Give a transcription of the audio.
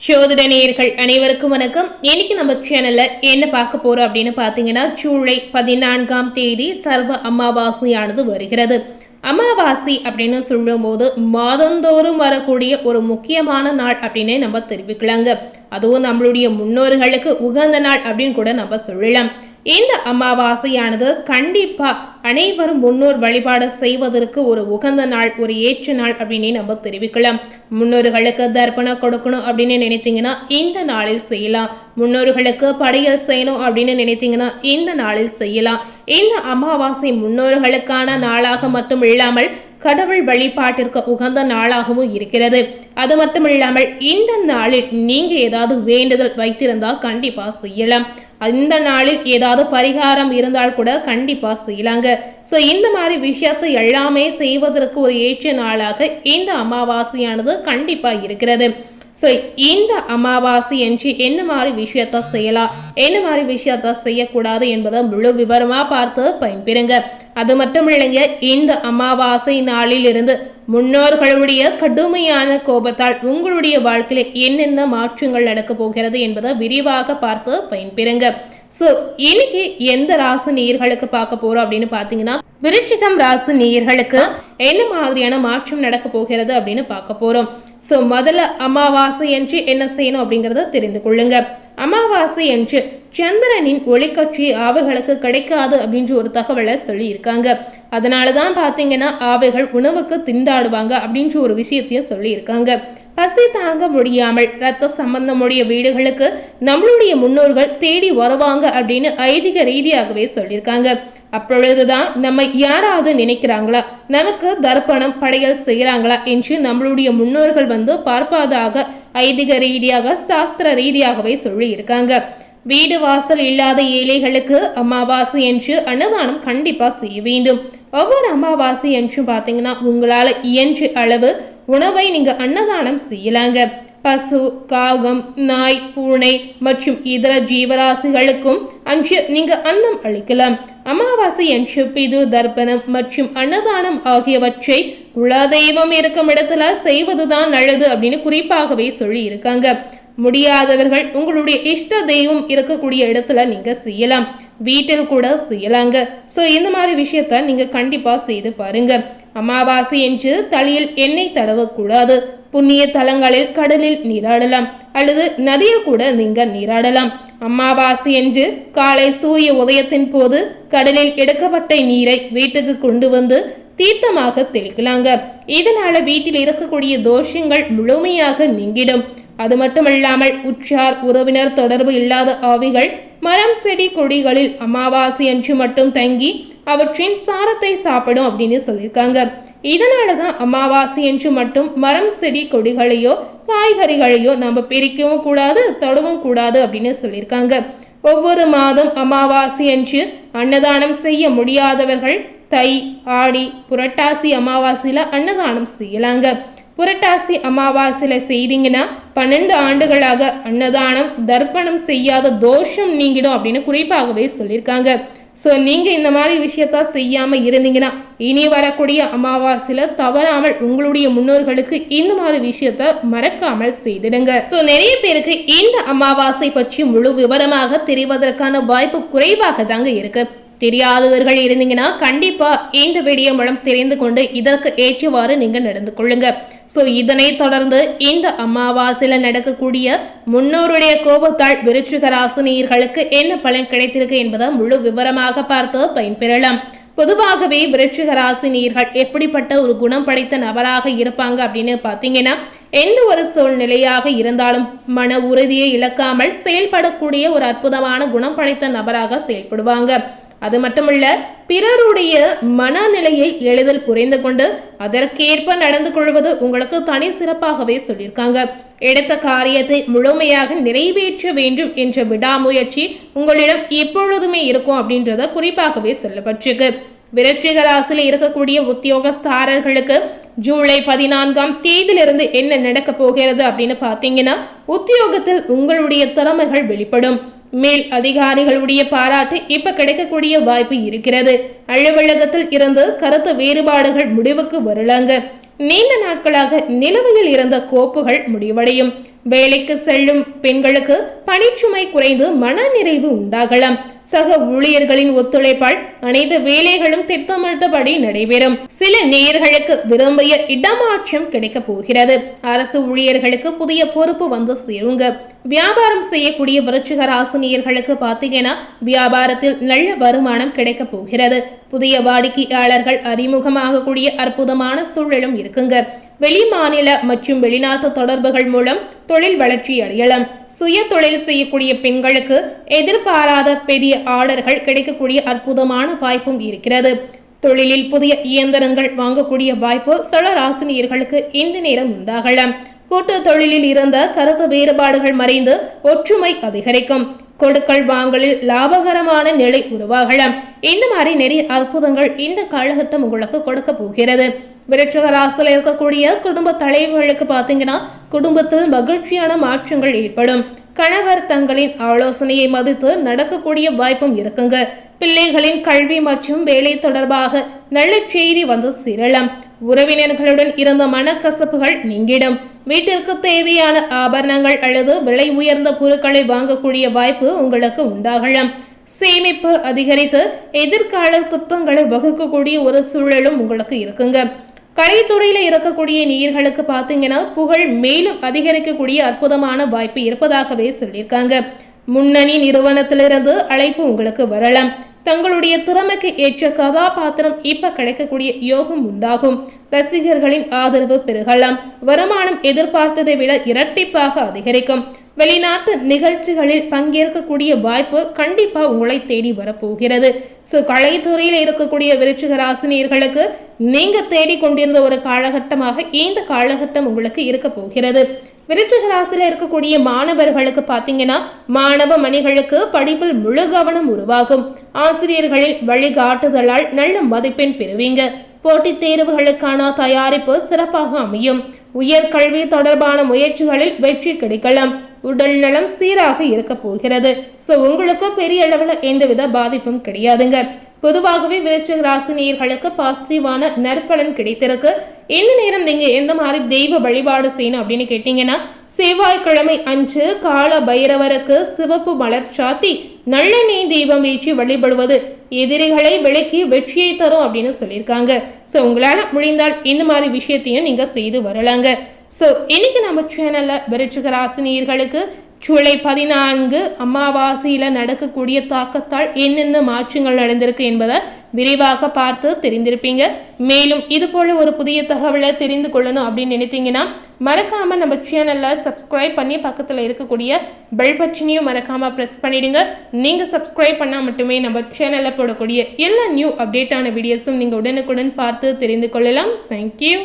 ஜோதிட நேயர்கள் அனைவருக்கும் வணக்கம். இன்னைக்கு நம்ம சேனல்ல என்ன பார்க்க போறோம் அப்படின்னு பாத்தீங்கன்னா, ஜூலை 14ஆம் தேதி சர்வ அமாவாசையானது வருகிறது. அமாவாசை அப்படின்னு சொல்லும் போது மாதந்தோறும் வரக்கூடிய ஒரு முக்கியமான நாள் அப்படின்னு நம்ம தெரிவிக்கலாங்க. அதுவும் நம்மளுடைய முன்னோர்களுக்கு உகந்த நாள் அப்படின்னு கூட நம்ம சொல்லலாம். இந்த அமாவாசையானது கண்டிப்பா அனைவரும் முன்னோர் வழிபாடு செய்வதற்கு ஒரு உகந்த நாள், ஒரு ஏற்ற நாள் அப்படின்னு நம்ம தெரிவிக்கலாம். முன்னோர்களுக்கு தர்ப்பணம் கொடுக்கணும் அப்படின்னு நினைத்தீங்கன்னா இந்த நாளில் செய்யலாம். முன்னோர்களுக்கு படையல் செய்யணும் அப்படின்னு நினைத்தீங்கன்னா இந்த நாளில் செய்யலாம். இந்த அமாவாசை முன்னோர்களுக்கான நாளாக மட்டும் இல்லாமல் கடவுள் வழிபாட்டிற்கு உகந்த நாளாகவும் இருக்கிறது. அது மட்டும் இல்லாமல் இந்த நாளில் நீங்க ஏதாவது வேண்டுதல் வைத்திருந்தால் கண்டிப்பா செய்யலாம். இந்த நாளில் ஏதாவது பரிகாரம் இருந்தால் கூட கண்டிப்பா செய்யலாங்க. ஸோ இந்த மாதிரி விஷயத்தை எல்லாமே செய்வதற்கு ஒரு ஏற்ற நாளாக இந்த அமாவாசையானது கண்டிப்பா இருக்கிறது. ஸோ இந்த அமாவாசை என்று என்ன மாதிரி விஷயத்த செய்யலாம், என்ன மாதிரி விஷயத்த செய்யக்கூடாது என்பதை முழு விவரமா பார்த்து பயன்பெறுங்க. அது மட்டும் இல்லைங்க, இந்த அமாவாசை நாளில் இருந்து முன்னோர்களுடைய கடுமையான கோபத்தால் உங்களுடைய வாழ்க்கையில என்னென்ன மாற்றங்கள் நடக்க போகிறது என்பதை விரிவாக பார்த்து பயன்பெறுங்க. ஸோ இன்னைக்கு எந்த ராசி நேயர்களுக்கு பார்க்க போறோம் அப்படின்னு பார்த்தீங்கன்னா, விருச்சிகம் ராசி நேயர்களுக்கு என்ன மாதிரியான மாற்றம் நடக்க போகிறது அப்படின்னு பார்க்க போறோம். ஸோ முதல்ல அமாவாசை என்று என்ன செய்யணும் அப்படிங்கிறத தெரிந்து கொள்ளுங்க. அமாவாசை என்று சந்திரனின் ஒளிக்கட்சி அவர்களுக்கு கிடைக்காது அப்படின்ற ஒரு தகவலை சொல்லி இருக்காங்க. அதனாலதான் பாத்தீங்கன்னா அவைகள் உணவுக்கு திண்டாடுவாங்க அப்படின்ற ஒரு விஷயத்தையும் சொல்லி இருக்காங்க. பசி தாங்க முடியாமல் ரத்த சம்பந்தமுடைய வீடுகளுக்கு நம்மளுடைய முன்னோர்கள் தேடி வருவாங்க அப்படின்னு ஐதீக ரீதியாகவே சொல்லியிருக்காங்க. அப்பொழுதுதான் நம்ம யாராவது நினைக்கிறாங்களா, நமக்கு தர்ப்பணம் படையல் செய்யறாங்களா என்று நம்மளுடைய முன்னோர்கள் பார்ப்பதாக ஐதீக ரீதியாக சாஸ்திர ரீதியாகவே சொல்லி இருக்காங்க. வீடு வாசல் இல்லாத ஏழைகளுக்கு அமாவாசை என்று அன்னதானம் கண்டிப்பா செய்ய வேண்டும். ஒவ்வொரு அமாவாசை என்று பாத்தீங்கன்னா உங்களால இயன்ற அளவு உணவை நீங்க அன்னதானம் செய்யலாங்க. பசு, காகம், நாய், பூனை மற்றும் இதர ஜீவராசிகளுக்கும் அன்று நீங்க அன்னம் அளிக்கலாம். அமாவாசை அன்று பிதுர் தர்ப்பணம் மற்றும் அன்னதானம் ஆகியவற்றை குலதெய்வம் இருக்கும் இடத்துல செய்வதுதான் நல்லது அப்படின்னு குறிப்பாகவே சொல்லி இருக்காங்க. முடியாதவர்கள் உங்களுடைய இஷ்ட தெய்வம் இருக்கக்கூடிய இடத்துல நீங்க செய்யலாம், வீட்டில் கூட செய்யலாங்க. ஸோ இந்த மாதிரி விஷயத்த நீங்க கண்டிப்பா செய்து பாருங்க. அமாவாசை என்று தலையில் எண்ணெய் தடவக்கூடாது. புண்ணிய தலங்களில் கடலில் நீராடலாம் அல்லது நதியில் கூட நீங்க நீராடலாம். அமாவாசை என்று காலை சூரிய உதயத்தின் போது கடலில் எடுக்கப்பட்ட நீரை வீட்டுக்கு கொண்டு வந்து தீர்த்தமாக தெளிக்கலாங்க. இதனால வீட்டில் இருக்கக்கூடிய தோஷங்கள் முழுமையாக நீங்கிடும். அது மட்டுமல்லாமல் உற்றார் உறவினர் தொடர்பு இல்லாத ஆவிகள் மரம் செடி கொடிகளில் அமாவாசை அன்று மட்டும் தங்கி அவற்றின் சாரத்தை சாப்பிடும் அப்படின்னு சொல்லியிருக்காங்க. இதனாலதான் அமாவாசை என்று மட்டும் மரம் செடி கொடிகளையோ காய்கறிகளையோ நம்ம பிரிக்கவும் கூடாது, தொடவும் கூடாது அப்படின்னு சொல்லியிருக்காங்க. ஒவ்வொரு மாதம் அமாவாசை அன்று அன்னதானம் செய்ய முடியாதவர்கள் தை, ஆடி, புரட்டாசி அமாவாசையில அன்னதானம் செய்யலாங்க. புரட்டாசி அமாவாசையில செய்தீங்கன்னா 12 ஆண்டுகளாக அன்னதானம் தர்ப்பணம் செய்யாத தோஷம் நீங்கிடும் அப்படின்னு குறிப்பாகவே சொல்லியிருக்காங்க. ஸோ நீங்க இந்த மாதிரி விஷயத்த செய்யாம இருந்தீங்கன்னா இனி வரக்கூடிய அமாவாசையில தவறாமல் உங்களுடைய முன்னோர்களுக்கு இந்த மாதிரி விஷயத்த மறக்காமல் செய்திடுங்க. ஸோ நிறைய பேருக்கு இந்த அமாவாசை பற்றி முழு விவரமாக தெரிவதற்கான வாய்ப்பு குறைவாக தாங்க இருக்கு. தெரியாதவர்கள் இருந்தீங்கன்னா கண்டிப்பா இந்த வீடியோ மூலம் தெரிந்து கொண்டு இதற்கு ஏற்றவாறு நீங்க நடந்து கொள்ளுங்க. ஸோ இதனை தொடர்ந்து இந்த அமாவாசையில நடக்கக்கூடிய முன்னோருடைய கோபத்தால் விருச்சிக ராசி நேயர்களுக்கு என்ன பலன் கிடைத்திருக்கு என்பதை முழு விவரமாக பார்த்து பயன்பெறலாம். பொதுவாகவே விருச்சிக ராசி நேயர்கள் எப்படிப்பட்ட ஒரு குணம் படைத்த நபராக இருப்பாங்க அப்படின்னு பார்த்தீங்கன்னா, எந்த ஒரு சூழ்நிலையாக இருந்தாலும் மன உறுதியை இழக்காமல் செயல்படக்கூடிய ஒரு அற்புதமான குணம் படைத்த நபராக செயல்படுவாங்க. அது மட்டுமல்ல, பிறருடைய மனநிலையை எளிதில் புரிந்து கொண்டு அதற்கேற்ப நடந்து கொள்வது உங்களுக்கு தனி சிறப்பாகவே சொல்லியிருக்காங்க. எடுத்த காரியத்தை முழுமையாக நிறைவேற்ற வேண்டும் என்ற விடாமுயற்சி உங்களிடம் எப்பொழுதுமே இருக்கும் அப்படின்றத குறிப்பாகவே சொல்லப்பட்டிருக்கு. விருச்சிக ராசியில் இருக்கக்கூடிய உத்தியோகஸ்தாரர்களுக்கு ஜூலை 14ஆம் தேதியிலிருந்து என்ன நடக்க போகிறது அப்படின்னு பார்த்தீங்கன்னா, உத்தியோகத்தில் உங்களுடைய திறமைகள் வெளிப்படும். மேல் அதிகாரிகளுடைய பாராட்டு இப்ப கிடைக்கக்கூடிய வாய்ப்பு இருக்கிறது. அலுவலகத்தில் இருந்து கருத்து வேறுபாடுகள் முடிவுக்கு வரலாங்க. நீண்ட நாட்களாக நிலுவையில் இருந்த கோப்புகள் முடிவடையும். வேலைக்கு செல்லும் பெண்களுக்கு பணிச்சுமை குறைந்து மனநிறைவு உண்டாகலாம். சக ஊழியர்களின் ஒத்துழைப்பால் அனைத்து வேலைகளும் திட்டமிட்டபடி நடைபெறும். சில நேயர்களுக்கு விரும்பிய இடமாற்றம் கிடைக்க போகிறது. அரசு ஊழியர்களுக்கு புதிய பொறுப்பு வந்து சேருங்க. வியாபாரம் செய்யக்கூடிய விருச்சிக ராசி நேயர்களுக்கு பார்த்தீங்கன்னா வியாபாரத்தில் நல்ல வருமானம் கிடைக்க போகிறது. புதிய வாடிக்கையாளர்கள் அறிமுகமாகக்கூடிய அற்புதமான சூழலும் இருக்குங்க. வெளி மாநில மற்றும் வெளிநாட்டு தொடர்புகள் மூலம் தொழில் வளர்ச்சி அடையலாம். சுய தொழில் செய்யக்கூடிய பெண்களுக்கு எதிர்பாராத பெரிய ஆர்டர்கள் கிடைக்கக்கூடிய அற்புதமான வாய்ப்பும் இருக்கிறது. தொழிலில் புதிய இயந்திரங்கள் வாங்கக்கூடிய வாய்ப்பு சில ராசினியர்களுக்கு இந்த நேரம் உண்டாகலாம். கூட்டு தொழிலில் இருந்த கருத்து வேறுபாடுகள் மறைந்து ஒற்றுமை அதிகரிக்கும். கொடுக்கல் வாங்கலில் லாபகரமான நிலை உருவாகலாம். இந்த மாதிரி நிறைய அற்புதங்கள் இந்த காலகட்டம் உங்களுக்கு கொடுக்க போகிறது. விருச்சிக ராசியில் இருக்கக்கூடிய குடும்ப தலைவர்களுக்கு பார்த்தீங்கன்னா குடும்பத்தில் மகிழ்ச்சியான மாற்றங்கள் ஏற்படும். கணவர் தங்களின் ஆலோசனையை மதித்து நடக்கக்கூடிய வாய்ப்பும் இருக்குங்க. பிள்ளைகளின் கல்வி மற்றும் வேலை தொடர்பாக நல்ல செய்தி வந்து சேரலாம். உறவினர்களுடன் இருந்த மனக்கசப்புகள் நீங்கிடும். வீட்டிற்கு தேவையான ஆபரணங்கள் அல்லது விலை உயர்ந்த பொருட்களை வாங்கக்கூடிய வாய்ப்பு உங்களுக்கு உண்டாகலாம். சேமிப்பு அதிகரித்து எதிர்கால திட்டங்களை வகுக்கக்கூடிய ஒரு சூழலும் உங்களுக்கு இருக்குங்க. கலைத்துறையில இருக்கக்கூடிய நீர்களுக்கு பார்த்தீங்கன்னா புகழ் மேலும் அதிகரிக்கக்கூடிய அற்புதமான வாய்ப்பு இருப்பதாகவே சொல்லியிருக்காங்க. முன்னணி நிறுவனத்திலிருந்து அழைப்பு உங்களுக்கு வரலாம். தங்களுடைய திறமைக்கு ஏற்ற கதாபாத்திரம் இப்ப கிடைக்கக்கூடிய யோகம் உண்டாகும். ரசிகர்களின் ஆதரவு பெருகலாம். வருமானம் எதிர்பார்த்ததை விட இரட்டிப்பாக அதிகரிக்கும். வெளிநாட்டு நிகழ்ச்சிகளில் பங்கேற்கக்கூடிய வாய்ப்பு கண்டிப்பா உங்களை தேடி வரப்போகிறது. கலைத்துறையில் இருக்கக்கூடிய விருச்சிக ராசினியர்களுக்கு நீங்க தேடிக்கொண்டிருந்த ஒரு காலகட்டமாக இந்த காலகட்டம் உங்களுக்கு இருக்க போகிறது. விருச்சிக ராசியில இருக்கக்கூடிய மாணவர்களுக்கு பார்த்தீங்கன்னா மாணவ மணிகளுக்கு படிப்பில் முழு கவனம் உருவாகும். ஆசிரியர்களின் வழிகாட்டுதலால் நல்ல மதிப்பெண் பெறுவீங்க. போட்டித் தேர்வுகளுக்கான தயாரிப்பு சிறப்பாக அமையும். உயர்கல்வி தொடர்பான முயற்சிகளில் வெற்றி கிடைக்கலாம். உடல் நலம் சீராக இருக்க போகிறது. உங்களுக்கு பெரிய அளவில் எந்தவித பாதிப்பும் கிடையாதுங்க. பொதுவாகவே விருச்சிக ராசி நேயர்களுக்கு பாசிட்டிவான நற்பலன் கிடைத்திருக்கு. இந்த நேரம் நீங்க எந்த மாதிரி தெய்வ வழிபாடு செய்யணும் அப்படின்னு கேட்டீங்கன்னா செவ்வாய்க்கிழமை அன்று கால பைரவருக்கு சிவப்பு மலர் சாத்தி நல்லெண்ணெய் தீபம் வீழ்ச்சி வழிபடுவது எதிரிகளை விலக்கி வெற்றியை தரும் அப்படின்னு சொல்லியிருக்காங்க. உங்களால முடிந்தால் இந்த மாதிரி விஷயத்தையும் நீங்க செய்து வரலாங்க. இன்னைக்கு நம்ம சேனல்ல விருச்சிக ராசி நேயர்களுக்கு ஜூலை 14 அமாவாசையில நடக்கக்கூடிய தாக்கத்தால் என்னென்ன மாற்றங்கள் நடந்திருக்கு என்பதை விரிவாக பார்த்து தெரிந்திருப்பீங்க. மேலும் இது போல ஒரு புதிய தகவலை தெரிந்து கொள்ளணும் அப்படின்னு நினைத்தீங்கன்னா மறக்காம நம்ம சேனல்ல சப்ஸ்கிரைப் பண்ணி பக்கத்துல இருக்கக்கூடிய பெல் பட்டனையும் மறக்காம பிரஸ் பண்ணிடுங்க. நீங்க சப்ஸ்கிரைப் பண்ணா மட்டுமே நம்ம சேனல்ல போடக்கூடிய எல்லா நியூ அப்டேட்டான வீடியோஸும் நீங்க உடனுக்குடன் பார்த்து தெரிந்து கொள்ளலாம். தேங்க்யூ.